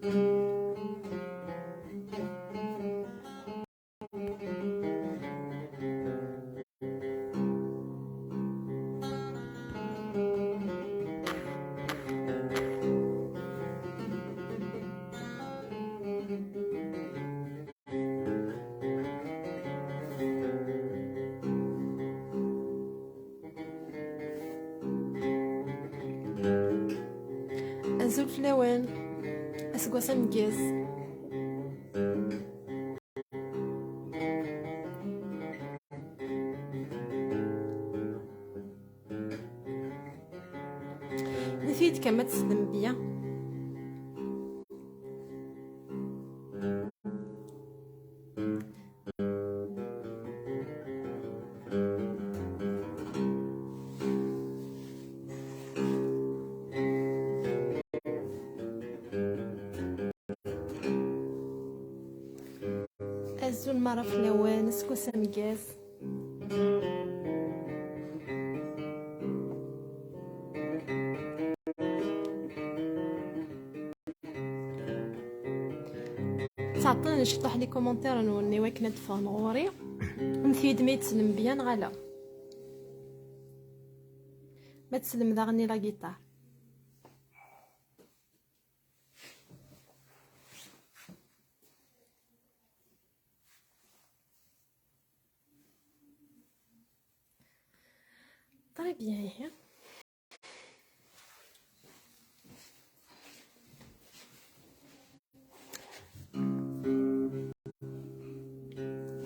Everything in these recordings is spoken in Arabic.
أزول فلاوان أسقواس أمكاز نفيد كما تسلم بيا أزول مرة فلاوان أسقواس أمكاز تعطيني نشطح لي كومونتير نورني واك ندفع غوري نفيد ما يتسلم بيا نغالا ما تسلم داغني لا جيتار طري بيان هي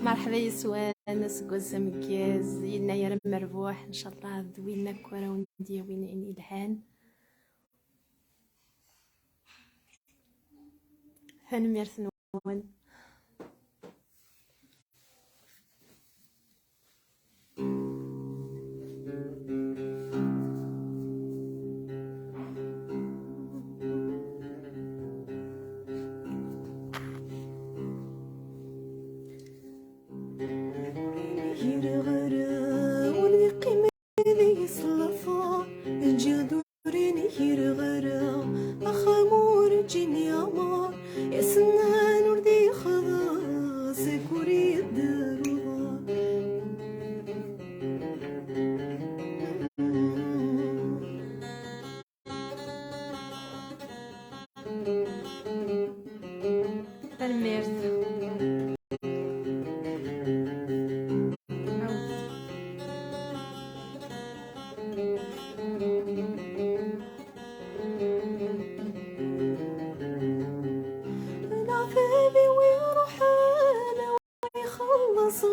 مرحبا يسوان سكوز مكياز ينا يا مربوح ان شاء الله دوينا كورا وندي وين اني الهان هنميرث نون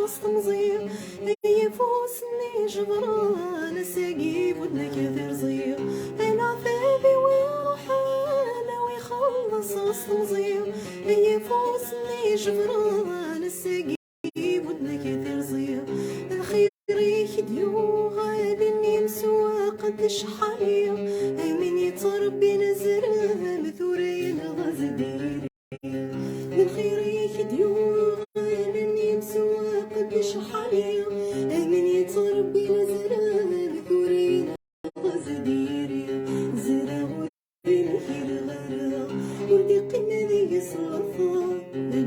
وسط مزير يفوسني جبران ساقيب ودنا كثير زير انا بابي ويروح انا ويخلص وسط مزير يفوسني جبران ساقيب ودنا كثير زير الخير يخديو غالي نسوا قدش حاليا من يتربي نزرها مثورين غزدير الخير يخديو قدش حاليا من يتربي نزرها ذكورين غزديري زرا ورين خير غرا ودي قنا ذي صلفا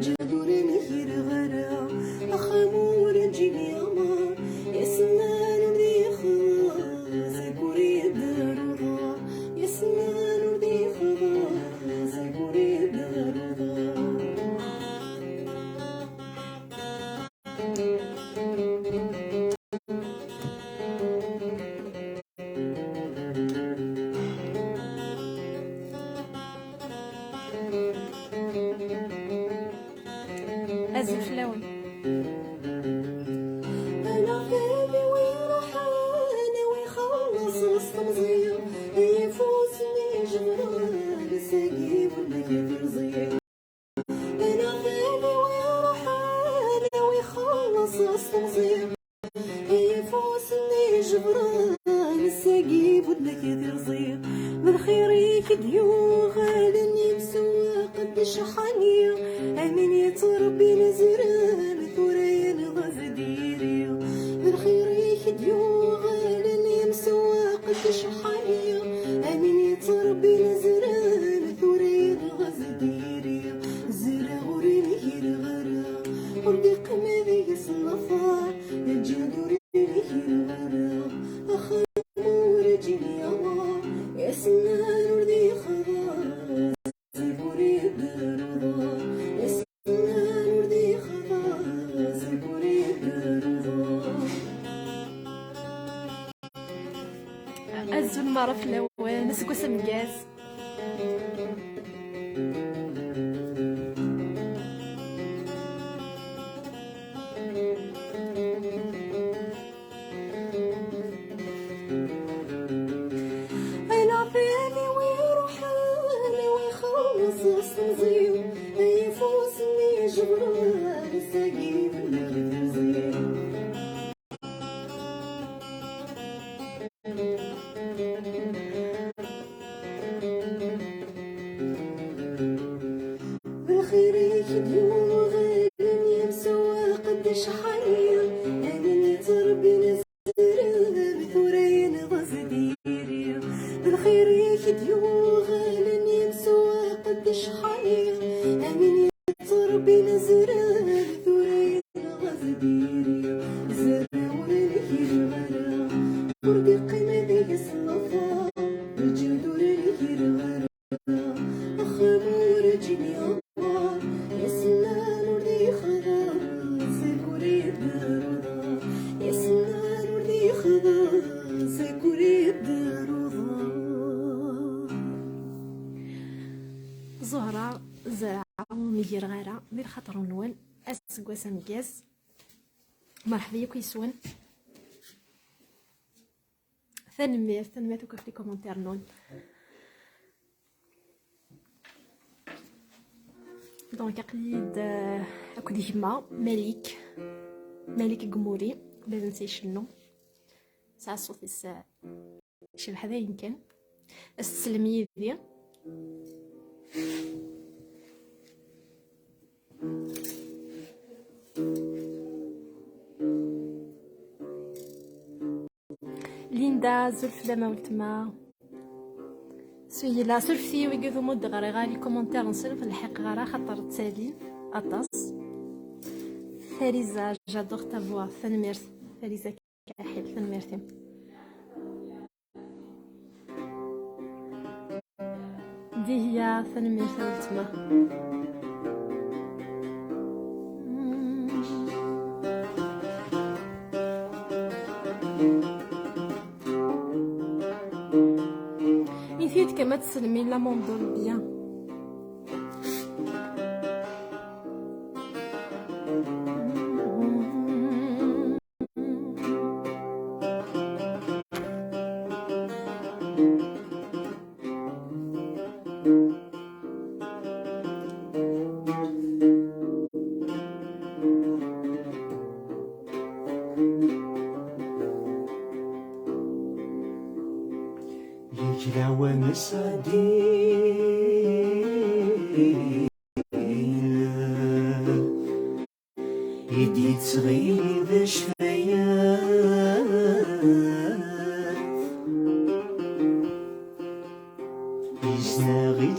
جدورين خير غرا أخمور جيني أمار يا سنان ودي خلاص ذكوري دار وضار يا سنان ودي خلاص ذكوري دار وضار أزل فلاون أنا بابي ويروح أنا ويخلص وسط مزير يفوزني جبران ساقيب ولا كثير زير أنا بابي ويروح أنا ويخلص وسط مزير يفوزني جبران ساقيب ولا كثير زير بالخير يكديو غالي بسوا قدش حنيا أمين يتربي نزران ثورين غزديري بالخير يكديو غالي بسوا قدش حنيا أمين يتربي نزران ثورين غزديري صوص مزيو يفوسني جبران ساقي بالغد مزيان بالخير يكديو غالي يمسوا قداش حنيا أنا تربي نزرب بثورين غزديريا بالخير يكديو غالي يمسوا قداش حنيا أنا تربي نزرب بثورين غزديريا زراوري الغرا قربي قيمة ديك الصفا الجدور الغرا أخمور جيني أمار يا سنان وردي خضار سيكوري الداروضا يا سنان وردي خضار سيكوري الداروضا زهرة زرعة وميجي رغارة دير خاطر نوال أسكواس مكاس مرحبا بكم يسون تنميت وكيف لي كومونتير نون دونك قليد اكو ديما ملك قموري ما ننسيش شنو ساعه صوتي الساعه شبح هذا يمكن السلمي ذي ليندا زلف لما ولتما سويلا سلفتي ويقذو مود غاري غالي كومونتير نسلف الحق غارا خاطر تسالي اطاس فريزا جادور تا فوا ثنميرت فريزا كاحل ثنميرتي دي هي ثنميرت ولتما نسيت كما تسلمي لا موندول بيان يجرى ومسعدي يدي تغيلي ذا شفايات يزناغي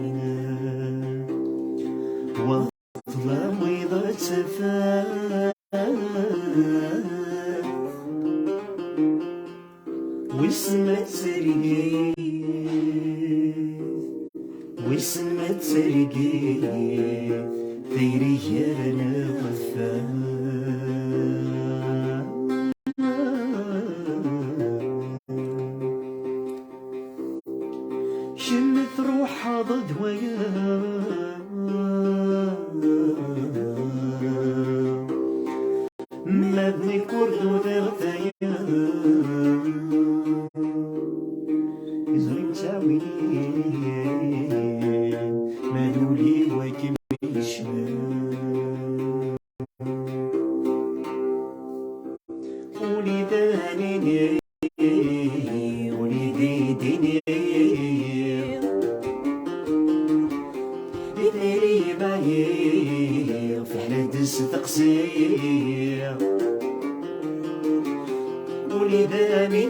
الزين وظلام ويضا تفات وسمت سرقي وسمت سرقي ثيري يرنا وفا شمت روحها ضد وياه مبني كرد وثلاثة زوين تاوي مالولي وكم يشمل ولداني ولدي ديني بدري باير في حلدس تقصير ولداني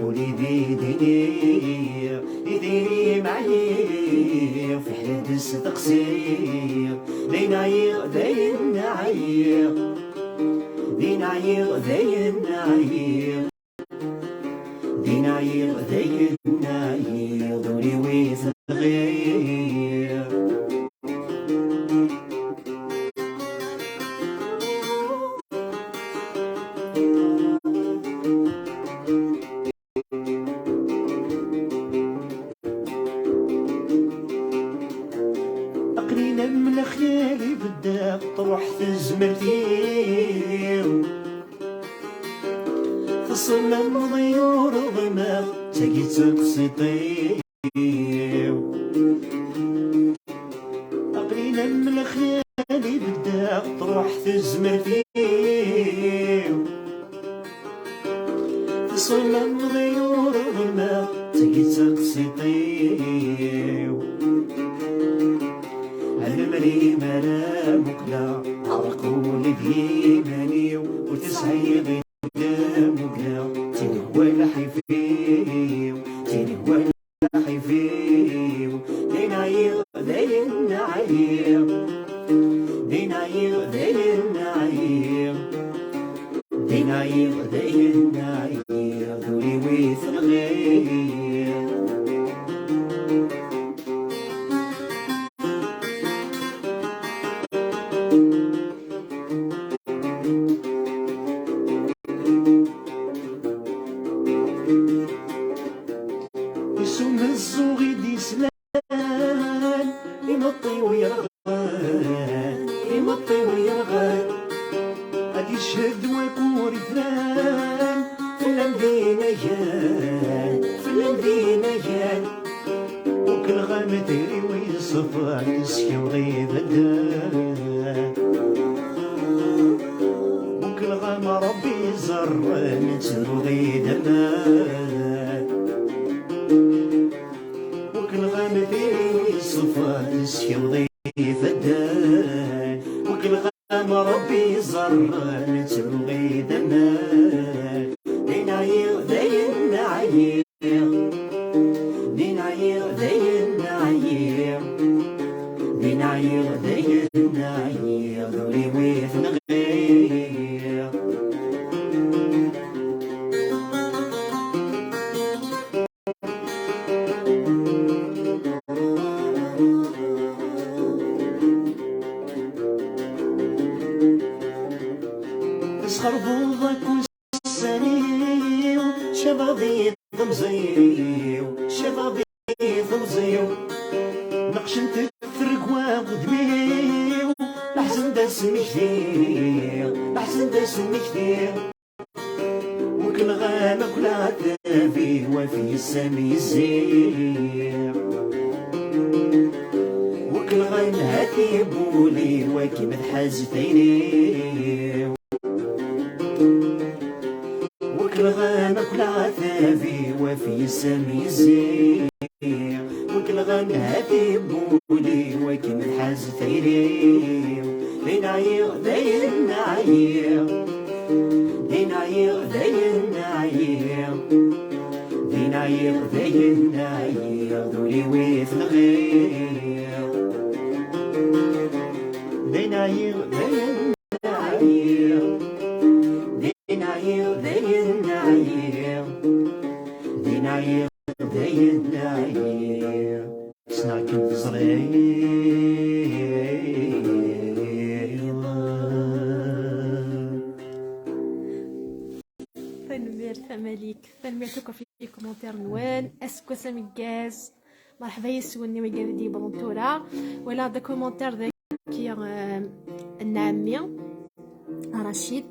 ولدي ديني يديري معايا في حلدس تقصير دين عير دين عير دين عير دين عير دين عير دين عير دوري ويث غير أقرينا من خيالي بدأ تروح تزمرتي فصلنا مضيور ضماغ تاقي تقسيطيو قليلا من الخيالي بدا تروح تزمر فيه تصلم غيور الماء تاقي تقسيطيو المري مرا مقلا عرقولي بيمانيو وتسعي غير مقلا تيني هو الحيفيو تيني هو الحيفيو ديناير داين نعير ديناير داين نعير ديناير داين نعير دوري ويث الغير يسوم الزوغي دي سلان يمطي ويرغان يمطي ويرغان غادي يشهد وكوري فلان في المدينة جان في المدينة جان وكل غام ديري ويصفى يسكي وغيب الدان وكل غام ربي يزر نتسرو غيد المان وكل غام ديري صفى يسكي وغيب الدان وكل غام ربي يزر نتسرو غيد المان ديناير داين نعير ديناير داين نعير ديناير داين نعير دوري ويث نغير تسخر بوضك والسنيو شبابي ضمزيو شبابي ضمزيو نقش انت تفرق وقدميو لحسن داس مكثير لحسن داس مكثير وكل غامة كل عذابي وفي السامي الزير وكل غام هاتي بولي وكي متحاز ثيني وكل غام كل عذابي وفي السامي الزير وكل غام هاتي بولي وكي متحاز ثيني ديناير داين نعير ديناير داين نعير ديناير داين نعير دولي ويث الغير ديناير داين نعير ديناير داين نعير ديناير داين نعير سناكم في صغير فنمير مالك فنميرتكم في كومنتير نوان اسكو سامي كاز مرحبا يسولني ويقال دي بلونتورا ولا دا كومنتير ذاك النعمي رشيد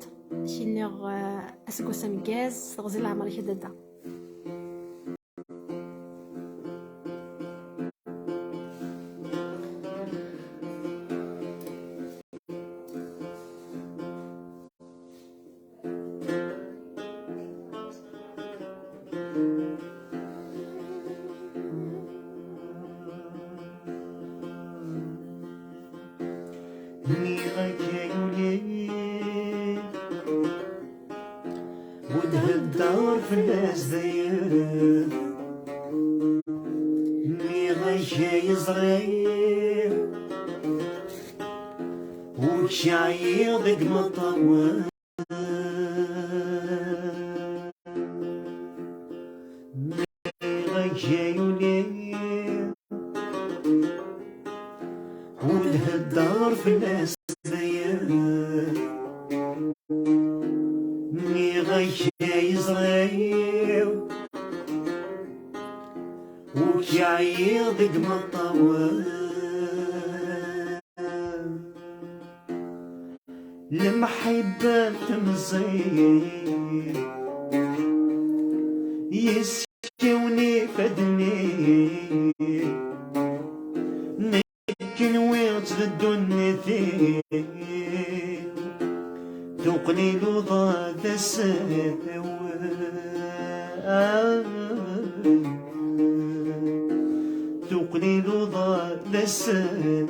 شينيغ اسكو سامي كاز تغزل عمري شددا ودها الدار في الناس داير مي غاية صغير وشعير ضد مطوال مي غاية يولي ودها الدار في الناس داير مي غاية صغير وشعير ضد مطوال لما حبات مزير يسكي وني فدني نكن ويتغدو النثي تقليل ضاد السهو تقليل ضاد السهو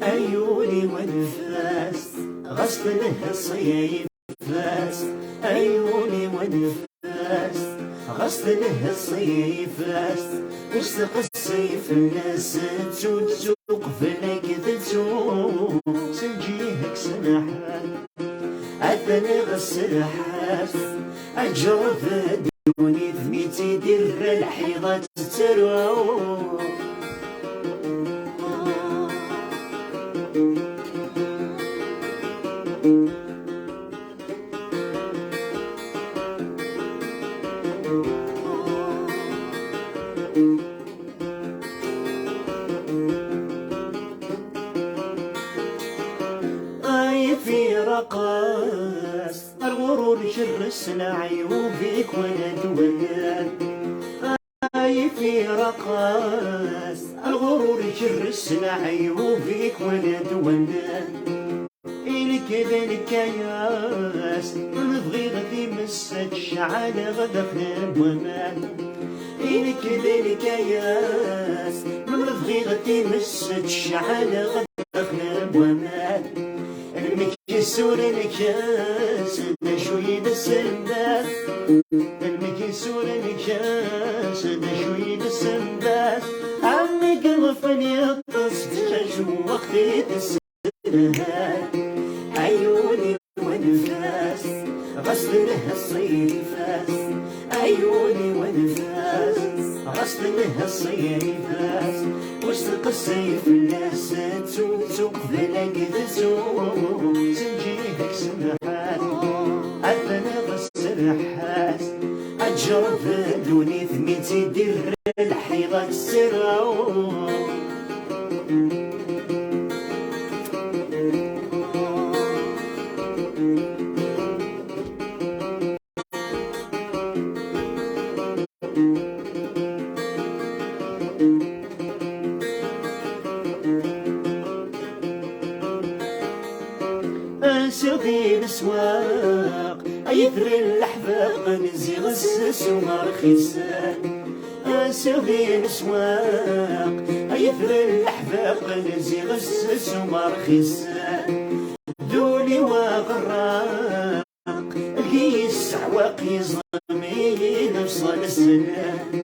عيوني ونفاس غصب له الصيف فاس عيوني ونفاس غصب له الصيف فاس وسط الصيف الناس تسوق فيك تسوق سنجيهك سنحان عثني غسل حاس أجرب دوني ثميتي دير الحيضة تروح في رقاص الغرور شرسنا عيوبك وانا دوان في رقاص الغرور شرسنا عيوبك وانا دوان إلك ذلك ياس نبغي غدي مسك شعال غدا في ومان إلك ذلك ياس نبغي غدي مسك شعال غدا في ومان المكسور الكاس دا شوي السنداس المكسور الكاس دا شوي السنداس عمي قلفن يطس تجو وقتي تسنهات عيوني ونفاس غصب لها الصيفاس عيوني ونفاس غصب لها الصيفاس وسط الصيف الناس تسوق فلك تسوق سنجيهك سمحات عثنا غسل حاس أجرب دوني ثميتي دير الحيضة السراو سيدي الاسواق ايثر الاحباق نزيغ السس ومرخيسان سيدي الاسواق ايثر الاحباق نزيغ السس ومرخيسان ذولي وغراق الهي السعواق يظلمي نفس السنان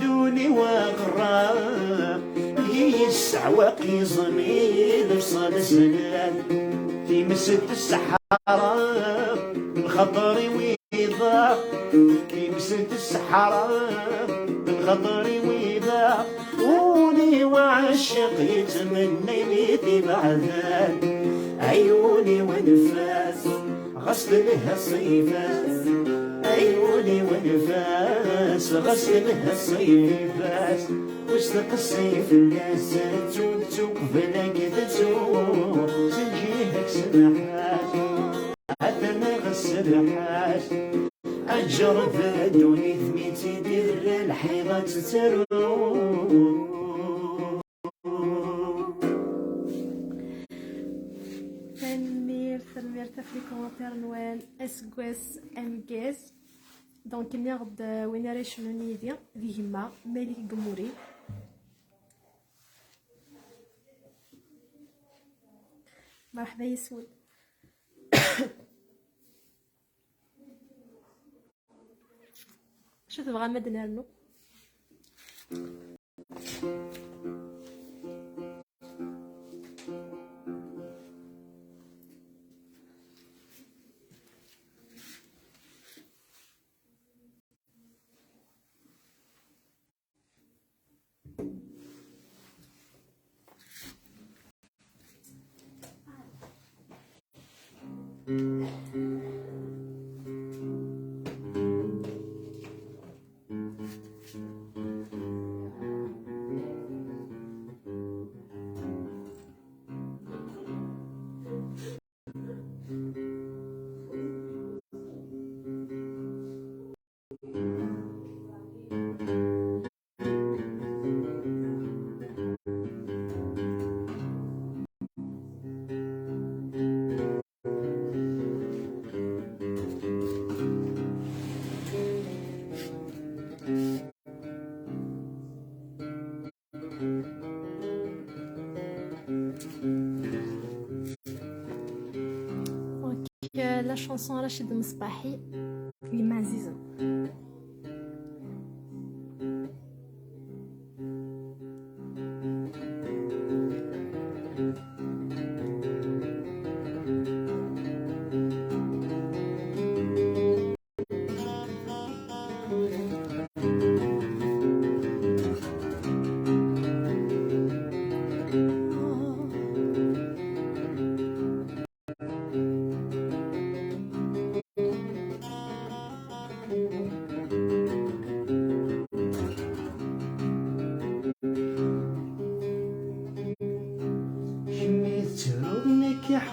ذولي وغراق الهي السعواق يظلمي نفس السنان في مسد السحارة الخطر ويضاع في مسد السحارة الخطر ويضاع وني وعشق يتمنى يميتي بعدان عيوني ونفاس غصب لها صيفاس عيوني ونفاس غصب لها صيفاس وسط الصيف الناس تسوق فلك تسوق سنجيهك سمحات عثنا غسل حاس أجرب دوني ثميتي دير الحيضة تروح تنمير في كومنتير نوال اسكواس امكاز دونك نغد وين راه شنو نيدي ديما مالك قموري مرحبا يسود شو تبغى مدنا له لا شونسون رشيد مصباحي اللي مع عزيزة.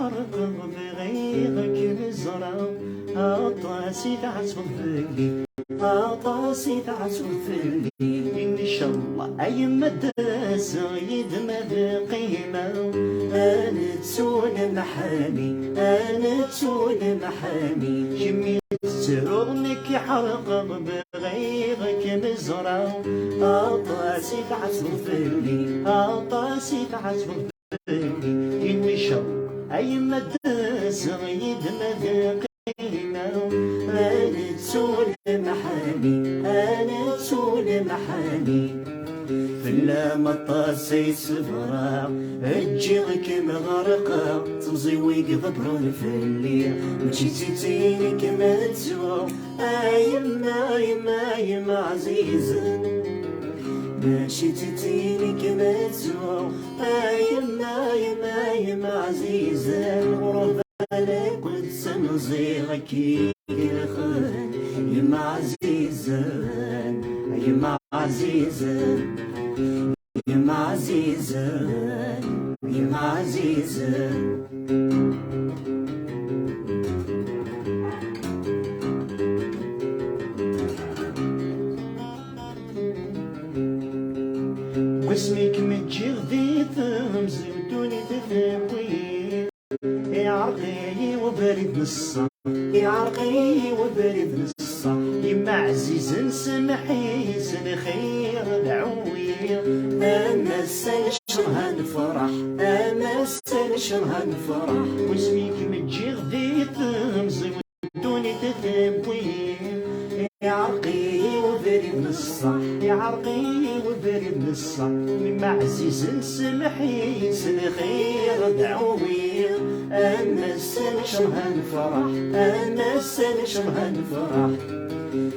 حرق بغيرك مزرعة عطاسي تعصف فيلي عطاسي تعصف فيلي إن شاء الله أي مدرس يدمى قيمة أنا تسول محامي أنا تسول محامي جميل ترغنك حرق بغيرك مزرعة عطاسي تعصف فيلي عطاسي تعصف فيلي إن شاء الله أي مدرس يدمى قيمة أنا تسول محامي أنا تسول محامي فلا مطاسي سفرة تجيك مغرقة تمزي ويقضبرون في الليل ماشي تيتينك ما تسوى أيما أيما أيما عزيزة ماشي تيتينك ما تسوى أيما أيما أيما عزيزة الغربة لك وتسمزيغك يخان يما عزيزة يما عزيزة يما عزيزة يما عزيزة واسمك متجي غدي تمزي ودوني تفاوي يعرقي وبارد نصا يعرقي وبارد نصا يما عزيز نسمحي سن خير العوي اما السن شرها نفرح اما السن شرها نفرح واسمك متجي غدي تمزي ودوني تفاوي يعرقي وبارد نصا يعرقي وبارد نصا مما عزيز نسمحي سن خير دعوي اما السن شرها نفرح اما السن شرها نفرح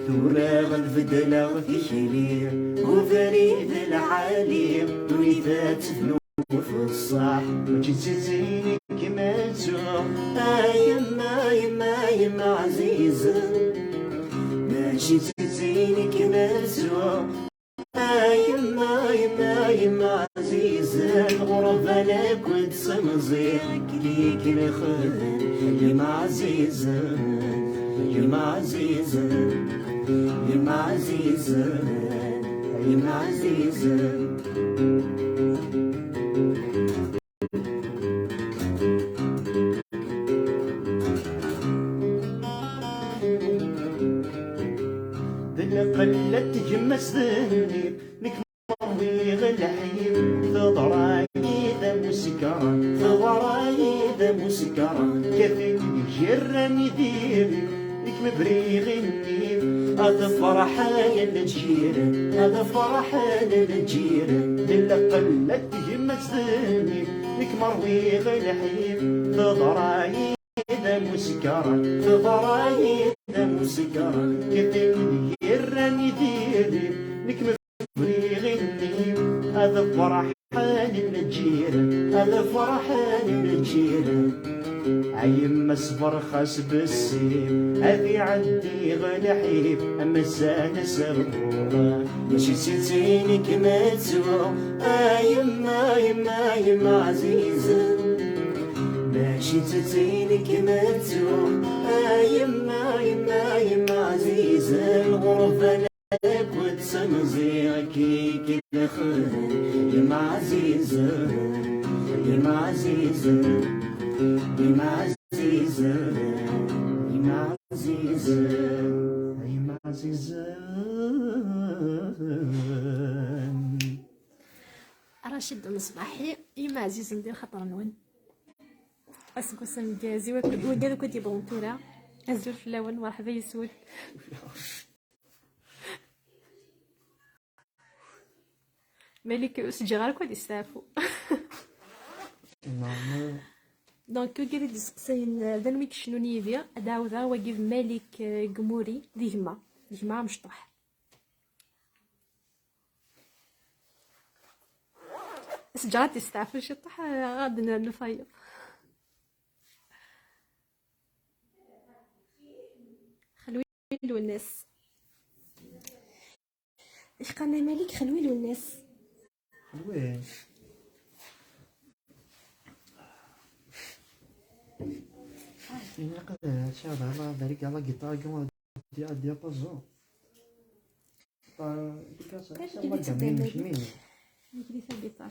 ثورة غنفدلا في خليل وفريد العالي وليدات فنوف الصح وجيت زيني كما تسوى يما يما يما عزيزة ماشي تزيني كما تسوى يما يما يما عزيزة الغربة لك وتسمزيك ليك الخير يما عزيزة يما عزيزة يما عزيزة يما عزيزة قلت جمس ذهني لك مروي غلحيم ثضراي ذا مسكرة ثضراي ذا مسكرة كيف جرني ديري لك مبريغ النيم هذا فرحان الجيران هذا فرحان الجيران دلا قلت جمس ذهني لك مروي غلحيم ثضراي ذا مسكرة ثضراي ذا مسكرة كيف راني ديري لك مفريغ النيم هذا فرحان الجيران هذا فرحان الجيران عيما صبر خاص بالسيف هذي عندي غنحيف اما الزانة سربورة ماشي سيتيني كما تسوى يما يما يما عزيزة ماشي تتيني كما تسوى يما يما يما عزيزة الغربة لك وتسمزي كي دخل يما عزيزة يما عزيزة يما عزيزة يما عزيزة يما عزيزة رشيد المصباحي يما عزيز ندير خاطر نون اسكو سنجازي وقالوا كنتي بونطوره ازول في الاول مرحبا يسول مالك سجغار كود يستعفو دونك قال لي سقسين ذنويك شنو نيدي داوذا وقف مالك قموري ديما مشطوح سجغات يستعفو شطوح غادنا نفايق خلويلو الناس اش قالنا مالك خلويلو الناس وين نقدر شاد على ذلك على جيتار كما دي بازو ديكاس الله جميل مش مين نجري في الجيتار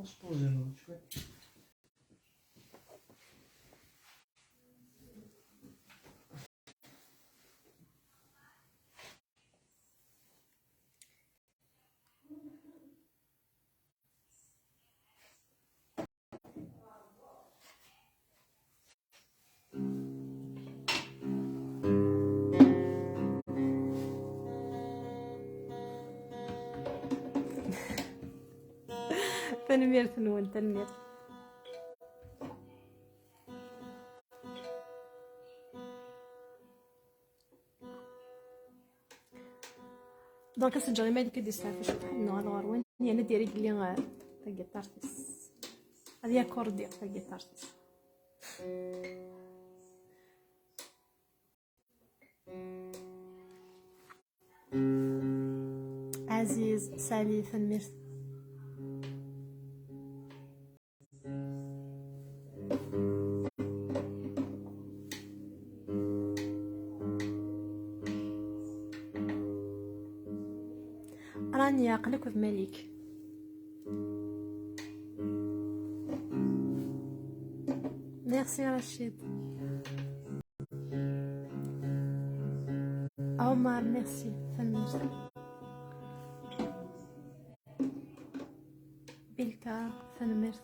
سبوزيلو شوي تنمير تنون تنمير دونك سجلي مالك دي سافي شوف حنا الغروين يعني ديري لي الجيتارتيس هذه كوردي في الجيتارتيس عزيز سالي تنمير راني عقلك في مالك ميرسي رشيد عمر ميرسي فنمس بيلكا فنمس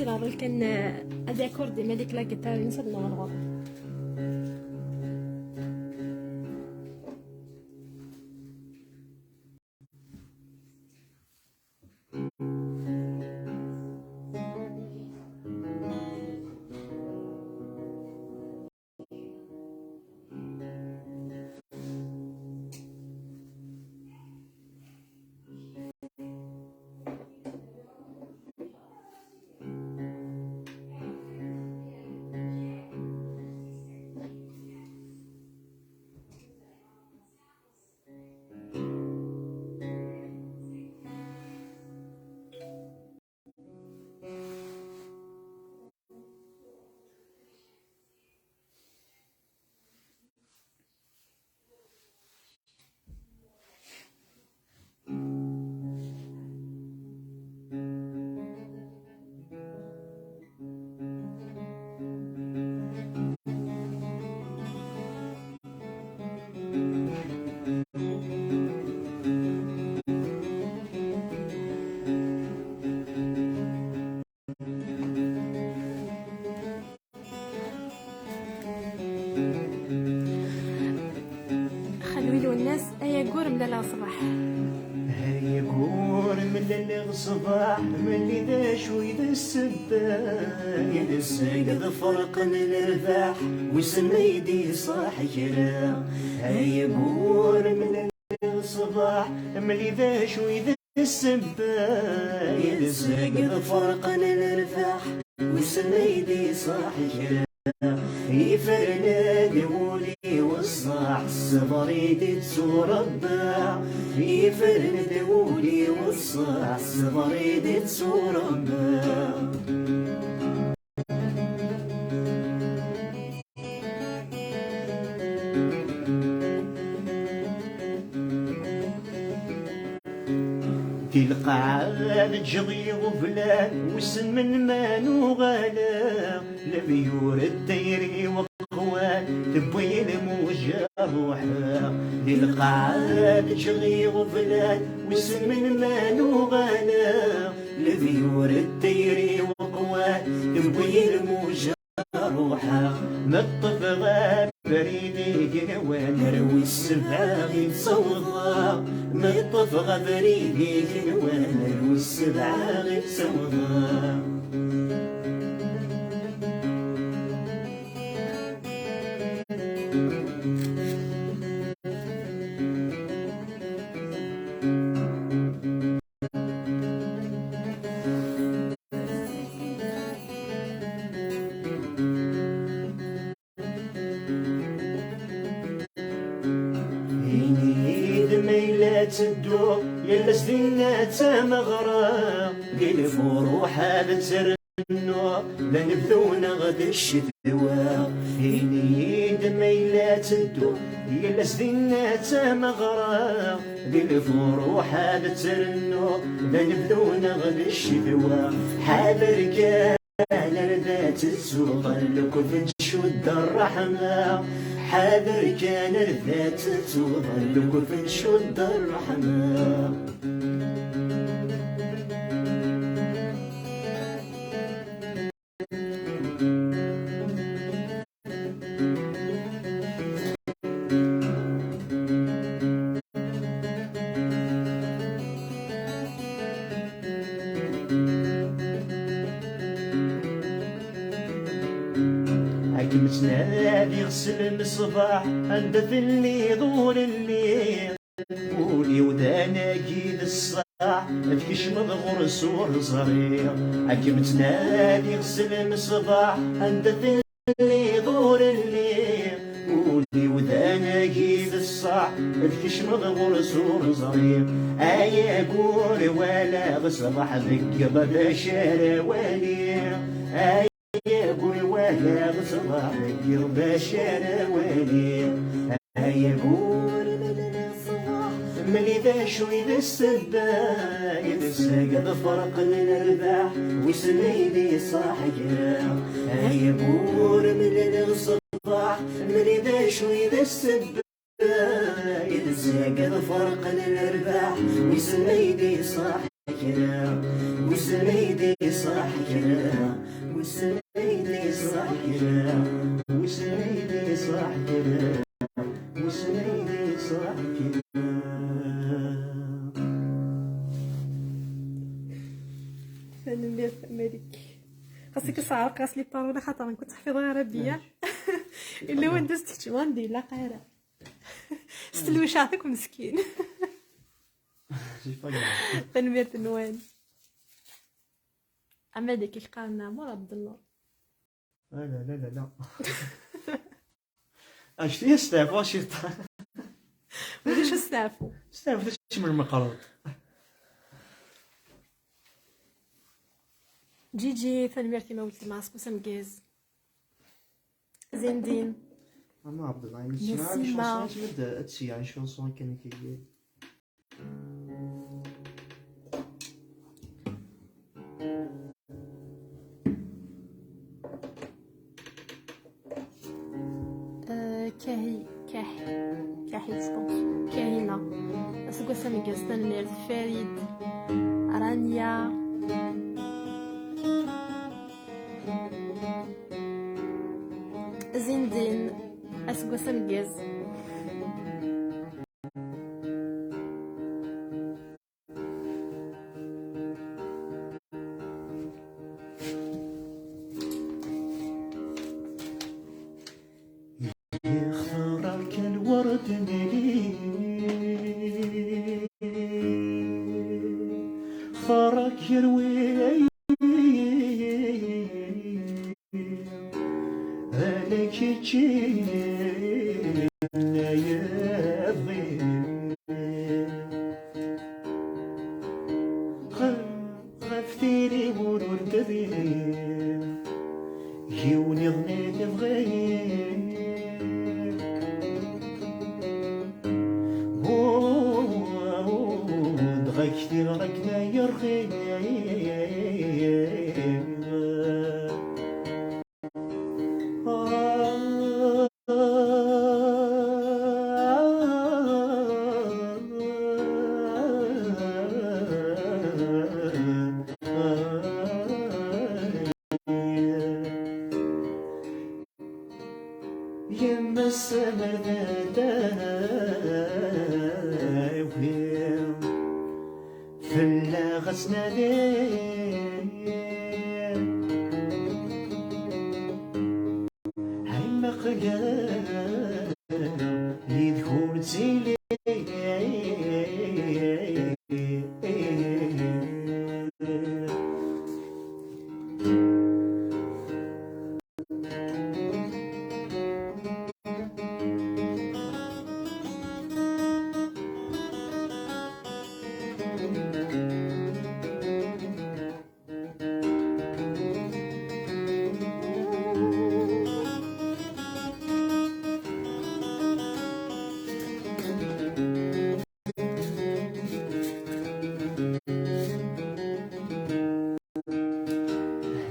راه كان هذا كوردي مالك لا جيتار نسد نغلط خلويلو الناس ايا قور ملا صباح يقول من الصباح من ذا شوي ذا السبايد السيد فرق من الرباح وسميدي صاحيرا. يقول من الصباح من ذا شوي ذا السبايد السيد فرق من الرباح وسميدي صاحيرا. يفرناد ولي والصاح الصبريد تسور الضاع. يفرناد ولي والصاح الصبريد تسور الضاع. تلقى الجغي غفلان وسن من مانو غالا لبيور الديري وقوان تبوي الموجة روحها. تلقى الجغي غفلان وسن من مانو غالا لبيور الديري وقوان تبوي الموجة روحها. نطف غاب بريدي قنوان نروي السبعة غير صوضها. نطف غاب بريدي قنوان نروي السبعة غير صوضها. تدو يلا سدينا تمغرا قيل فروح هذا ترنو لا نبدو نغد الشتوا. هيني دميلا تدو يلا سدينا تمغرا قيل فروح هذا ترنو لا نبدو نغد الشتوا. حاضر كان ردات السوق لك فنشد الرحمة. حاضر كان الذات تظل في شد الرحمة. متنادي غسل المصباح عند في اللي دور الليل قولي ودانا كيد الصاح تكش مضغور سور صغير. متنادي غسل المصباح عند في اللي دور الليل قولي ودانا كيد الصاح تكش مضغور سور صغير. ايا قول ولا غصبح ذك بدا شاروالي. يقول ولا غصبح ذكر بشار ولي. يقول الصباح ملي ذا شوي ذا السبايد الساقط فرق الرباح وسميدي صاحية. يقول ملي الصباح ملي ذا شوي ذا السبايد الساقط فرق الرباح وسميدي صاحية. وسميدي صاحية وسميدي صاحية وسميدي صاحية وسميدي صاحية. أنا ندير مالك خاصك تصعر قاس لي بارولة خاطر كنت حفظها عربية إلا وين دزت ندير لا قايرة ستلوش عطيك مسكين. تنمية النوان أما ديك القارنة مور عبد الله. لا لا لا لا اش فيه ستاف واش وليش استعفوا ستاف من المقرض. جيجي تنميرتي ما ولتي ماسكو سمكيز زين دين اما عبد الله نسمع شو تمد اتسي يعني شو صون كان كي كاحي سبونس كاهنة اسكو سمكيز تنميرت فريد رانيا زين اسكو سمكيز خارك يروي عليك تجينا يا ضيف غفتيني ورور كبير يوني غنيت بغير دغا كثير راكنا يرخي يما السما داوي فلا غسنا هاي مقيا يذكر تسيلي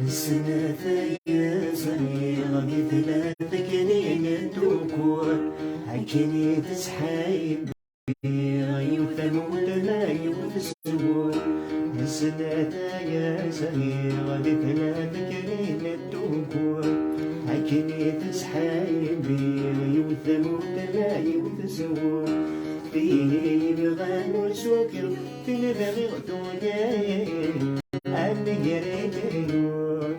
السنة يا صغيرة مثل ذكرين تكون هكني تسحايب يثمود لا يثسون السنة يا صغيرة مثل ذكرين تكون هكني تسحايب يثمود لا يثسون فيه بغان سكر في نبغي غدوية أنا قريتيون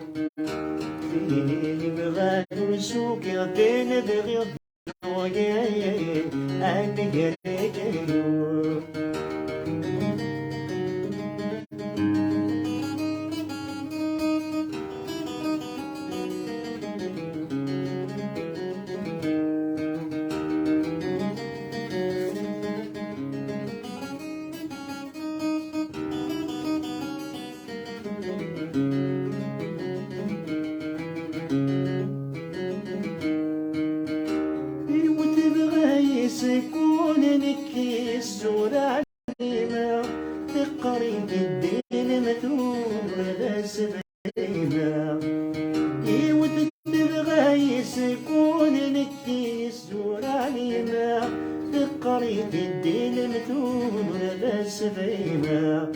فيني بغان سكر في نبغي غدوية أنا قريتيون يكون لك السورة عليمة تقريب الدين مثول سبعيمة يود تبغى يكون لك السورة عليمة تقريب الدين مثول سبعيمة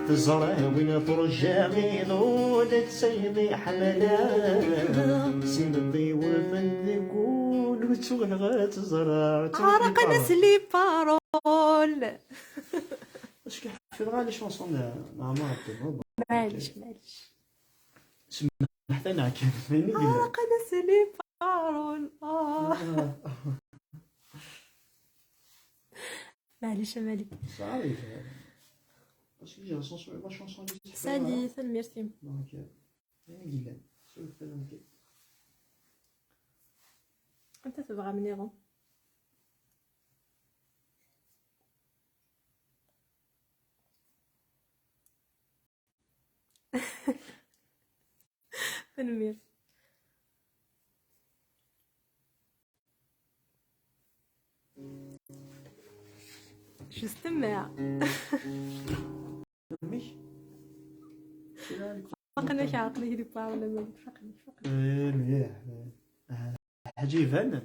تزرع وين ترجع غيظ تسيضي حملان سيدي وفندقون وتغلغ تزرع عرق نسلي بارول. اش كيحفظ غير لي شونسون مع معطل معليش حتى انا كيف عرق نسلي بارول. معليش مالك صعيب باش يجي لا شونسون سادي ميرسي. دونك يعني قلنا شوف الفيلم كيف انت تبغى مني غو فنمير جستمع مش فقنا عقلي يدي با ولا ما فقنا مليح حاجه يفهم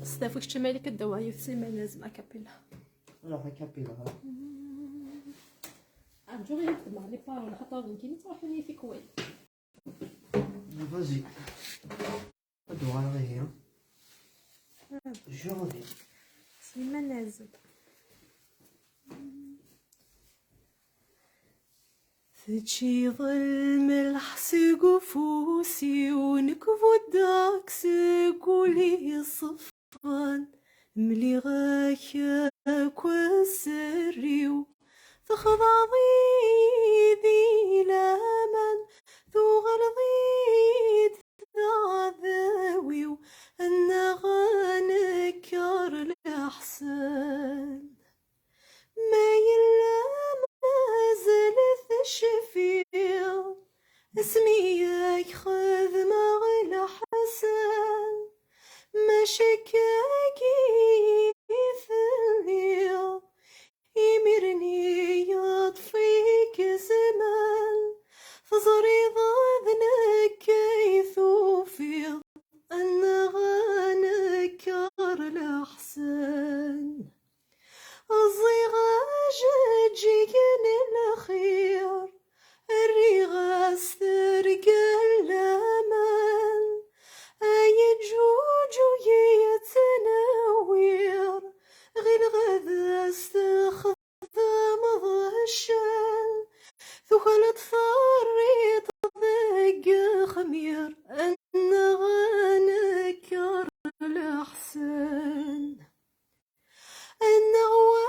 صدافك شمالك الدواء يفسي لازم اكابيلا راه كابيلا عرجو غير تبع لي بارول خاطر كاين تروحوني في كويت فازي الدوار غير جودي سيما لازم تجي ظلم الحسقفوسي ونكفو داك سقولي صفان ملي غاياك والسريو تخضع ضيدي لامان ذو غلظيد ذاويو أنا غانكر الأحسن ما يلا مازلت الشفيع اسمي ياخذ مغلى حسن ما شكاكي في الليل يمرني يطفيك زمان فزري ضاذنك كيف وفيض أنا غانكر الأحسن الزغاج جيكن الأخير الرغاس ترقى الأمان أي جوجو يتناوير غير غدا استخدم ضشان ثخلت ثريت ضيق خمير أنا غانكر الأحسن النغوة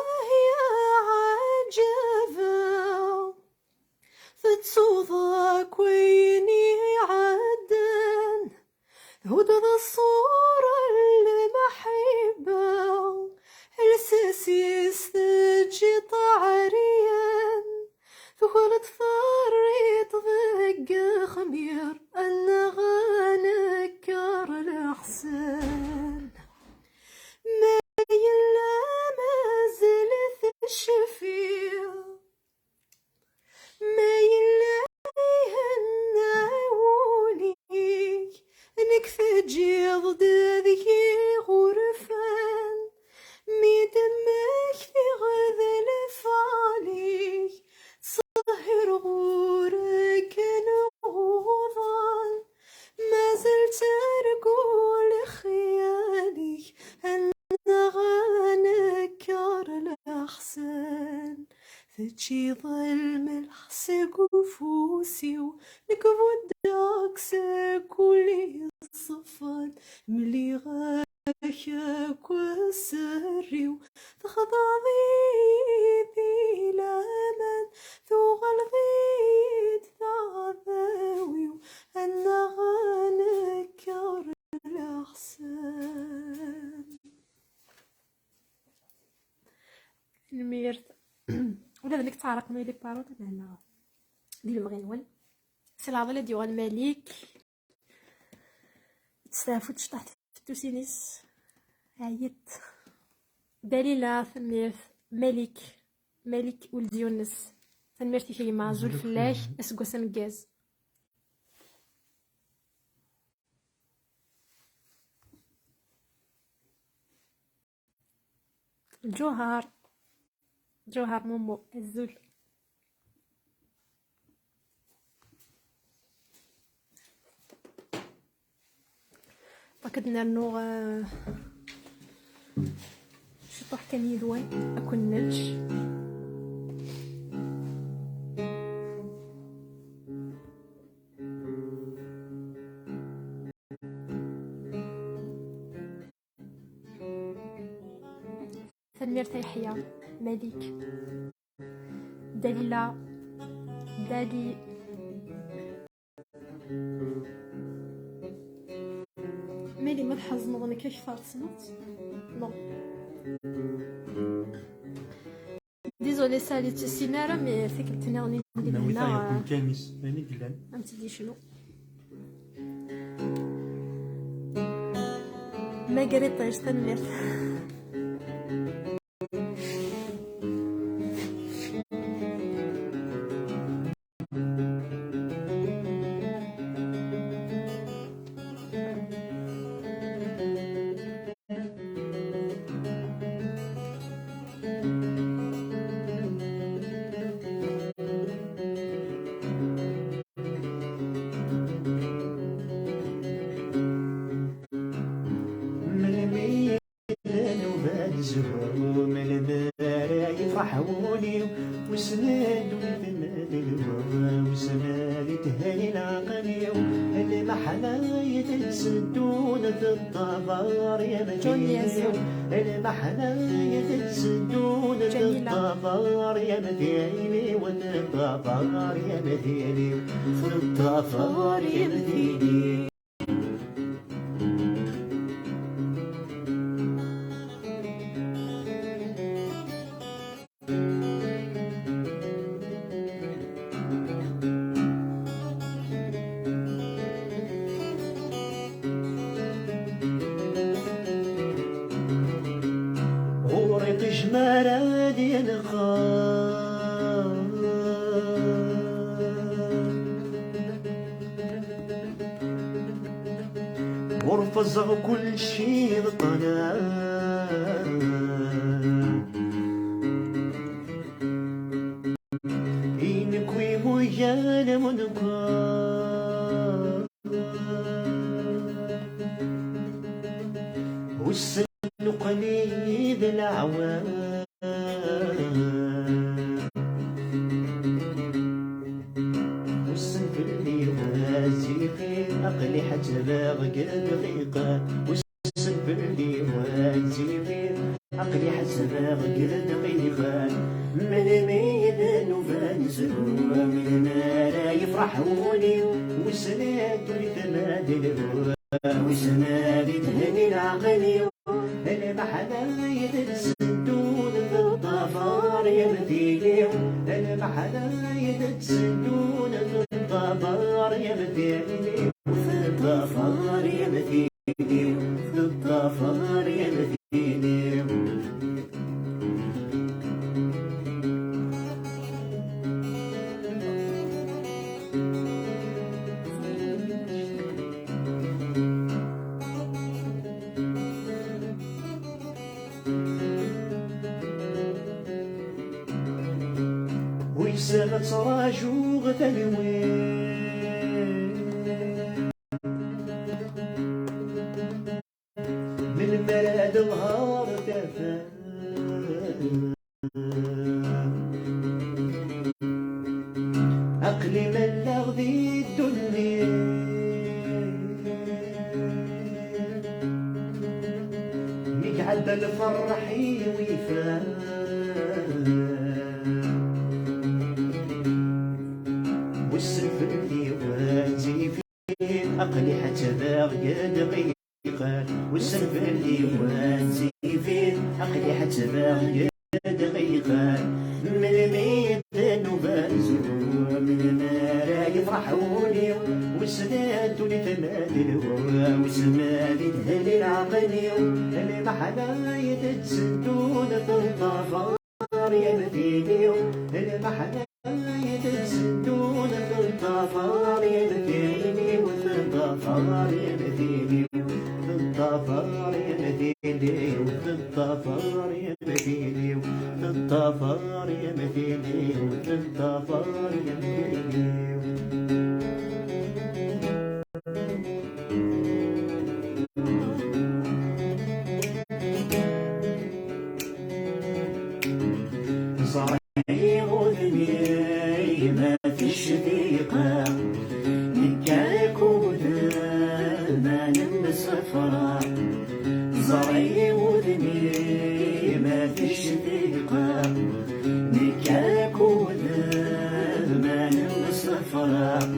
عجبة فتسوضك ويني عدن هدى الصورة المحبة الساسي استجي طعريا فخلت ثريت ضيق خمير أنا غانكر الأحسن ما يلا مازلت الشفيع ما يلا يهناوليك انك تجي ضد ذي غرفان مي دمك في غذل فعليك صهر غورك نوضان ما زلت أرقول خيالي أنا غانكر الأحسن تجي ظلم الحسقفوسي ونكفو داك سقولي صفان ملي غاياك والسريو تخضع ضيدي لامان ذو غلظيد ذاويو أنا غانكر الأحسن الميرت ولا ذلك تعرق مالك باروت لهنا ديال المغنول سي العضلة ديال الملك تستافوتش تحت في التوسينيس عيط دليلة ثميرت ملك ولد يونس ثميرتي شي مع زول فلاش اسقو سمكاز جوهر مومو الزول فكدنا نو شطح كان يدوان اكون نلش ثميرت يحيى ملك دليلة دالي مالي ما تحزم انا كيف فارسنت نو ديزولي ساليت السينارة مي فكرتني راني ندير هنا كاميس ماني قلان فهمتي شنو ما قريتش تنمير الزهور من المراي يفرحوني وسناد والفنان الهوى وسمالي تهاني العقل المحنة يتسدون في الطبار يا مدينة المحنة يتسدون في الطبار يا مدينة وفي الطبار يا مدينة في الطبار يا مدينة. غورق جمالة ديال الخال ورفزغ كل شي بالطلال إنكوي ويانا منقال والسن قليل العوام والسن في اللي وازي في عقلي حتى باغي دقيقة والسن في اللي وازي في عقلي حتى باغي دقيقة من ميدان وفانسلو من ما يفرحوني وسنات ولتمادي الهوى وسنادي تهني العقلي المحنة يتسدون في الطفار يا مدينة المحنة يتسدون في الطفار يا مدينة وفي الطفار يا مدينة في الطفار يا مدينة. ويسالت راجو غتلوين من مراد الهار تفا عقلي ملغ ذي الدنيا مقعد الفرح ويفا والسفر اللي وازي فيه عقلي حتى باغي دقيقة والسفر اللي وازي فيه عقلي حتى باغي دقيقة من الميدان وبازو من المرا يفرحوني وسنات لتمادي الهوى وسمالي تهلي العقلي المحنة يتسدون في الطفار يا مدينة المحنة يتسدون في الطفار يا مدينة وفي الطفار يا مدينة وفي الطفار يا مدينة وفي الطفار يا مدينة وفي الطفار يا مدينة وفي الطفار يا مدينة. صريغ ذني ما فيش ثقة نكاك وذا نلبس فرح صريغ ذني ما فيش ثقة نكاك وذا نلبس فرح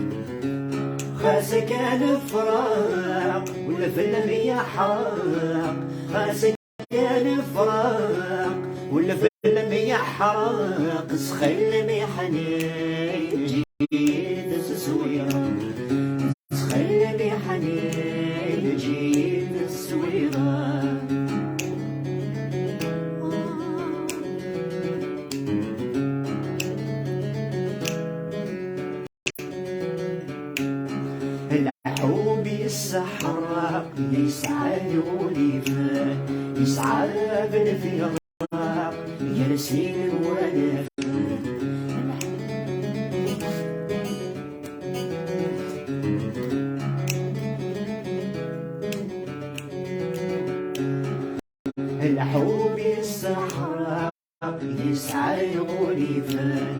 خاسك الفراق ولا فيلم يا حراق خاسك الفراق ولا فيلم يا حراق سخيل محنين جيد السويرة سخيل محنين جيد السويرة الحوب السحراء يسعى يوليفان يسعى بالفراق يا نسيم وانا الحوب السحراء يسعى يوليفان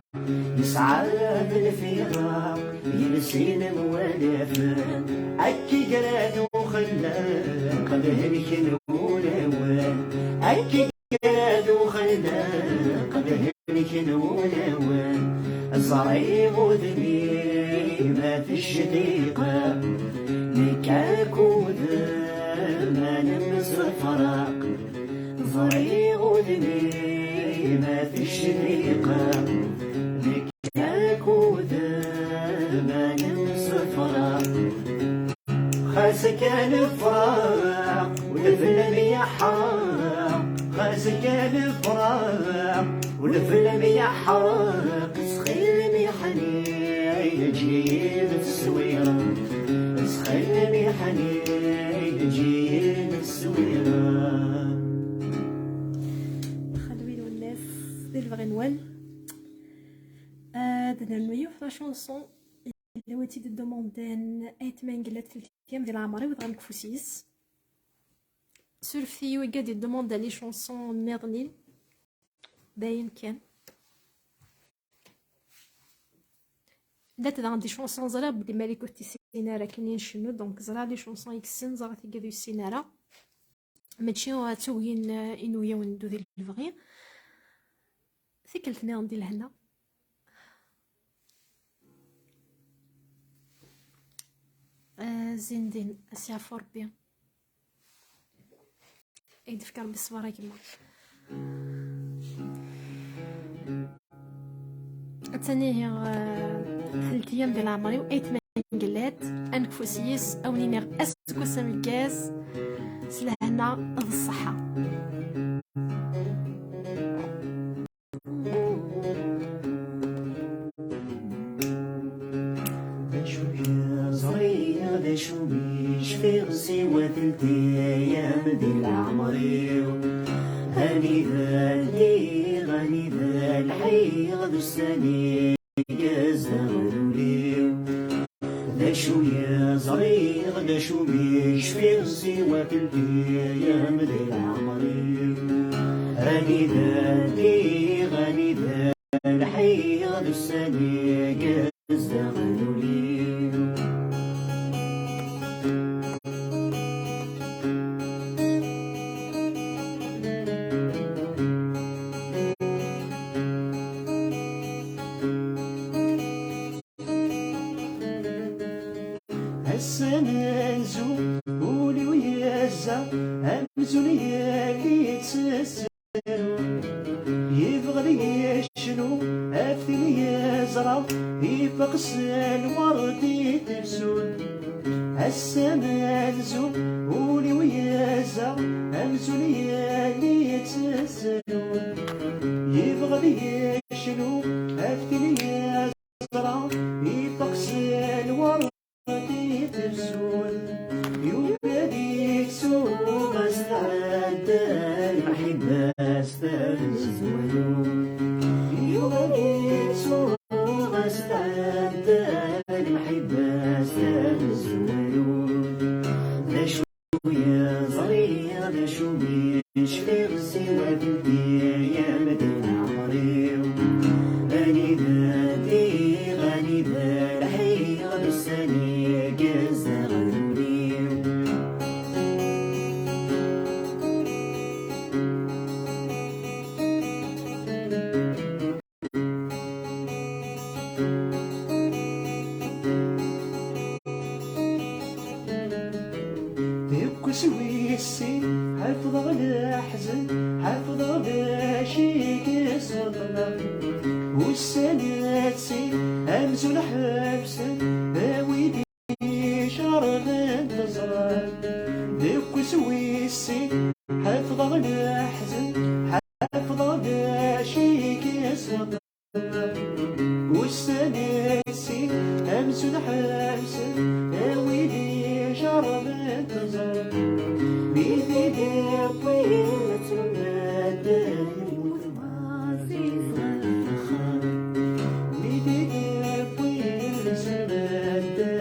يسعى بالفراق ينسين موالفان أكي قراد وخلاق ذهنك نولوان أكي قراد وخلاق ذهنك نولوان الزرعي غذني ما في الشقيقة نكاك وذا نمس فراق زرعي غذني ما في الشقيقة نكاك وذا نمس فراق خاسك الفراق والفيلم يحرق خاسك الفراق والفيلم يحرق سخيل محني يجيب السويرة سخيل محني يجيب السويرة خلوينو الناس ديال الغنوال درنا الميو في لا شونسون اللي هو تيد دوموندان ايت مانقلات في التيام ديال عمري وضغن كفوسيس سورفي وقاد يدوموندا لي شونسون ناضنين باين كان لا تدا دي شونسون زرا بلي مالك وتي سينارا كاينين شنو دونك زرا لي شونسون يكسن زرا تيقادو السينارا ماشي توين انويا وندو ديال الفغي ثقلتني عندي لهنا زندين اسيعفو ربي يدفكر بالصبارة كما تاني في التيام ديال عمري وايت مانقلات انكفوسيس او نينيغ اسكو سامكاز سلهنا الصحة شو بيش في غسيوة التيام ديال عمري هاني ذالي غاني ذال حي غدو الساني يزدغلولي ذا شو يا زريغ ذا شو بيش في غسيوة التيام ديال عمري هاني ذالي غاني ذال حي غدو الساني يزدغلولي السنانزو قولي ويازا أمزو ليالي تسسلو يبغى يشنو أفتي يزرع يفقس الورد يتبسون السنانزو قولي ويازا أمزو ليالي تسسلو يبغى يشنو أفتي يزرع يفقس الورد ترسول يوبديك سوق استعدى المحبة استرزولو يوبديك سوق استعدى المحبة استرزولو ذا شو يا صغير ذا شو بيش في غسيوة التيام ديال عمري غني ذاتي غني ذا الحي غدو السني سويسي حافظ على حزن حافظ على شيك صدنا والسناتسي أمزون حبسن ويدي شرب انتظار ديك سويسي حافظ على حزن حافظ على شيك صدنا والسناتسي أمزون حبسن ويدي شرب انتظار بيدي طويلة المدى المتمازيزة الفخار بيدي طويلة المدى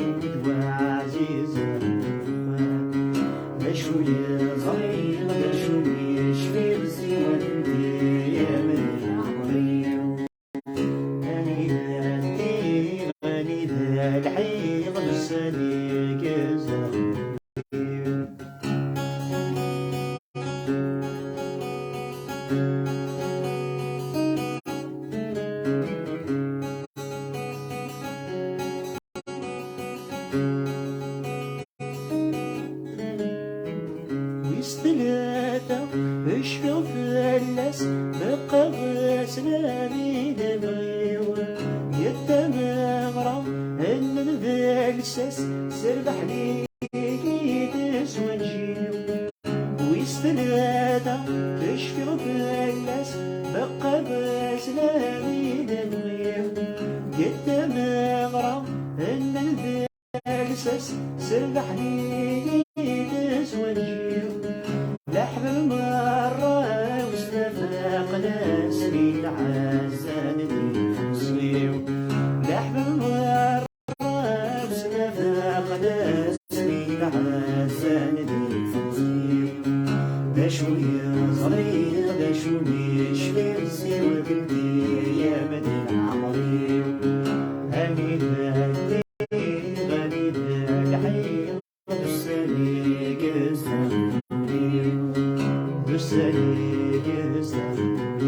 المتمازيزة الفخار لا شوية صغير لا شوية شفير سوى الدنيا من العمرية أنا الحيط بسالي كزاوي. ويستلاتا اشفيغ فلاس بقى غاسنا بين الغيور يتمغرى ان الفالساس سربح لي تسوى نجيو. ويستلاتا اشفيغ فلاس بقى غاسنا بين الغيور يتمغرى ان الفالساس سربح لي تسوى نجيو. لحب المرة واستفاقنا سنين عزان الصيو. لحب المرة واستفاقنا سنين عزان الصيو. دا شوية صغير دا شوية شفير سوى قلبي يا بدل عمري. هاني ذا غني ذا الحين بسالي قزام بسالي قزام.